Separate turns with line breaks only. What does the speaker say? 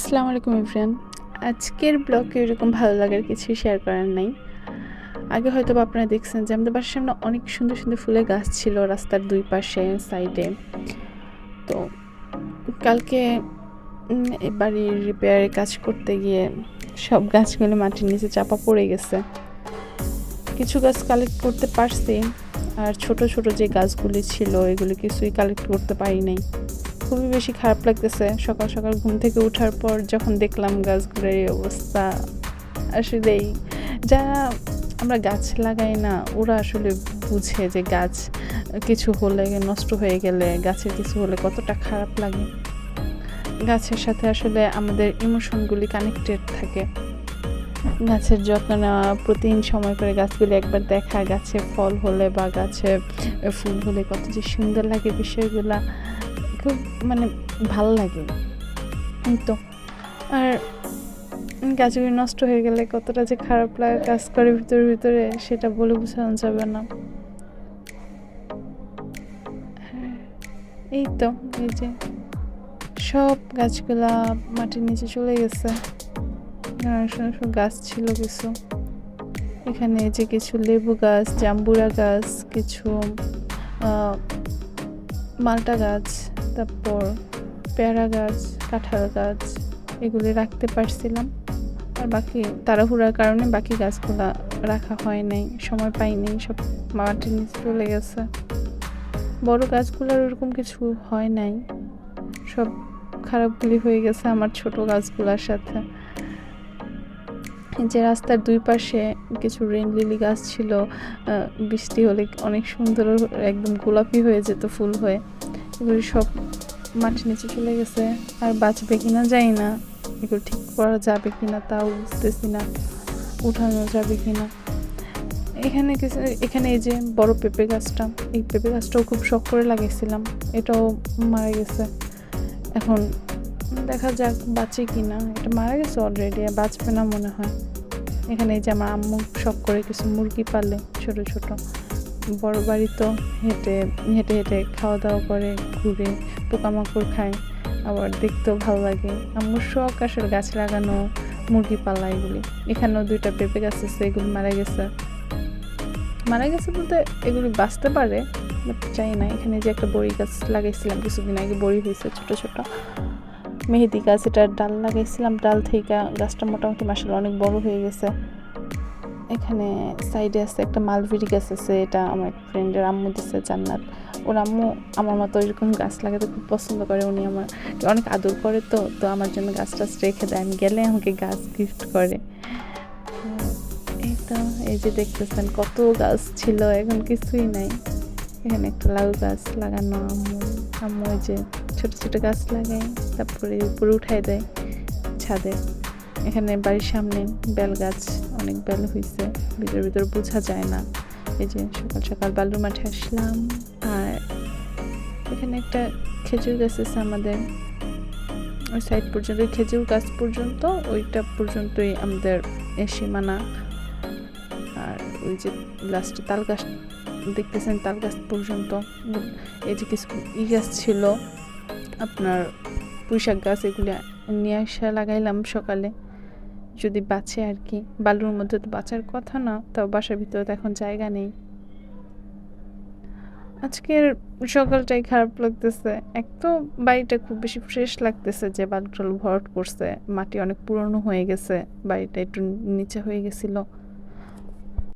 আসসালামু আলাইকুম এভরিওয়ান। আজকের ব্লগে এরকম ভালো লাগার কিছুই শেয়ার করার নাই। আগে হয়তো বা আপনারা দেখছেন যে আমাদের বাসার সামনে অনেক সুন্দর সুন্দর ফুলের গাছ ছিল রাস্তার দুই পাশে সাইডে। তো কালকে এই বাড়ির রিপেয়ারের কাজ করতে গিয়ে সব গাছগুলো মাটির নিচে চাপা পড়ে গেছে। কিছু গাছ কালেক্ট করতে পারছি, আর ছোট ছোট যে গাছগুলি ছিল এগুলি কিছুই কালেক্ট করতে পারি নাই। খুবই বেশি খারাপ লাগতেছে। সকাল সকাল ঘুম থেকে ওঠার পর যখন দেখলাম গাছগুলোর এই অবস্থা, আসলেই যারা আমরা গাছ লাগাই না ওরা আসলে বুঝে যে গাছ কিছু হলে, নষ্ট হয়ে গেলে, গাছের কিছু হলে কতটা খারাপ লাগে। গাছের সাথে আসলে আমাদের ইমোশনগুলি কানেক্টেড থাকে। গাছের যত্ন নেওয়া, প্রতিদিন সময় করে গাছগুলি একবার দেখা, গাছে ফল হলে বা গাছে ফুল হলে কত যে সুন্দর লাগে, বিষয়গুলা খুব ভালো লাগে। এই তো। আর গাছগুলি নষ্ট হয়ে গেলে কতটা যে খারাপ লাগে কাজ করে ভিতরে ভিতরে, সেটা বলে বোঝানো যাবে না। এই তো, এই যে সব গাছগুলা মাটির নিচে চলে গেছে। গাছ ছিল কিছু, এখানে যে কিছু লেবু গাছ, জাম্বুরা গাছ, কিছু মালটা গাছ, তারপর পেয়ারা গাছ, কাঁঠাল গাছ, এগুলি রাখতে পারছিলাম। আর বাকি তাড়াহুড়ার কারণে বাকি গাছগুলা রাখা হয় নাই, সময় পাইনি, সব মাটির নিচে চলে গেছে। বড় গাছগুলোর ওরকম কিছু হয় নাই, সব খারাপগুলি হয়ে গেছে আমার ছোট গাছগুলোর সাথে। যে রাস্তার দুই পাশে কিছু রেন লিলি গাছ ছিল, বৃষ্টি হলে অনেক সুন্দর একদম গোলাপি হয়ে যেত ফুল হয়ে, এগুলি সব মাটির নিচে চলে গেছে। আর বাঁচবে কিনা জানি না, এগুলো ঠিক করা যাবে কিনা তাও বুঝতেছি না, উঠানো যাবে কিনা। এখানে এই যে বড় পেঁপে গাছটা, এই পেঁপে গাছটাও খুব শখ করে লাগিয়েছিলাম, এটাও মারা গেছে। এখন দেখা যাক বাঁচে কিনা। এটা মারা গেছে অলরেডি, বাঁচবে না মনে হয়। এখানে এই যে আমার আম্মু শখ করে কিছু মুরগি পালে ছোট ছোট। বড় বাড়ি তো হেঁটে হেঁটে হেঁটে খাওয়া দাওয়া করে, ঘুরে পোকামাকড় খায়, আবার দেখতেও ভালো লাগে। আম্মুর শখ আসলে গাছ লাগানো, মুরগি পালা এগুলি। এখানেও দুইটা পেঁপে গাছ আছে, এগুলি মারা গেছে বলতে এগুলি বাঁচতে পারে বাট চাই না। এখানে যে একটা বড়ি গাছ লাগাইছিলাম কিছুদিন আগে, বড়ি হয়েছে ছোট ছোট। মেহেদি গাছ, এটার ডাল লাগাইছিলাম, ডাল থেকে গাছটা মোটামুটি মাশাআল্লাহ অনেক বড় হয়ে গেছে। এখানে সাইডে আছে একটা মালবেরি গাছ আছে, এটা আমার ফ্রেন্ডের আম্মু দিচ্ছে, জান্নাত। ওর আম্মু আমার মতো এরকম গাছ লাগাতে খুব পছন্দ করে, উনি আমার অনেক আদর করে, তো তো আমার জন্য গাছ টাছ রেখে দেয়, আমি গেলে আমাকে গাছ গিফট করে। এই তো, এই যে দেখতেছেন কত গাছ ছিল, এখন কিছুই নাই। এখানে একটা লাউ গাছ লাগানো, আম্মু ওই যে ছোট ছোট গাছ লাগায়, তারপরে উপরে উঠাই দেয় ছাদে। এখানে বাড়ির সামনে বেল গাছ, অনেক বেল হয়েছে, ভিতর বোঝা যায় না। এই যে সকাল সকাল বালুর মাঠে আসলাম। আর এখানে একটা খেজুর গাছ আছে আমাদের, ওই সাইড পর্যন্ত, খেজুর গাছ পর্যন্ত, ওইটা পর্যন্তই আমাদের সীমানা। আর ওই যে লাস্টে তাল গাছ দেখতেছেন, তাল গাছ পর্যন্ত। এই যে কিছু গাছ ছিল আপনার পুঁইশাক গাছ, এগুলো নিয়ে আসা লাগাইলাম সকালে, যদি বাঁচে আর কি। বালুর মধ্যে তো বাঁচার কথা না, তাও বাসার ভিতরে তো এখন জায়গা নেই। আজকের সকালটাই খারাপ লাগতেছে। এক তো বাড়িটা খুব বেশি ফ্রেশ লাগতেছে, যে বালু টালু ভরাট করছে, মাটি অনেক পুরনো হয়ে গেছে, বাড়িটা একটু নিচে হয়ে গেছিল।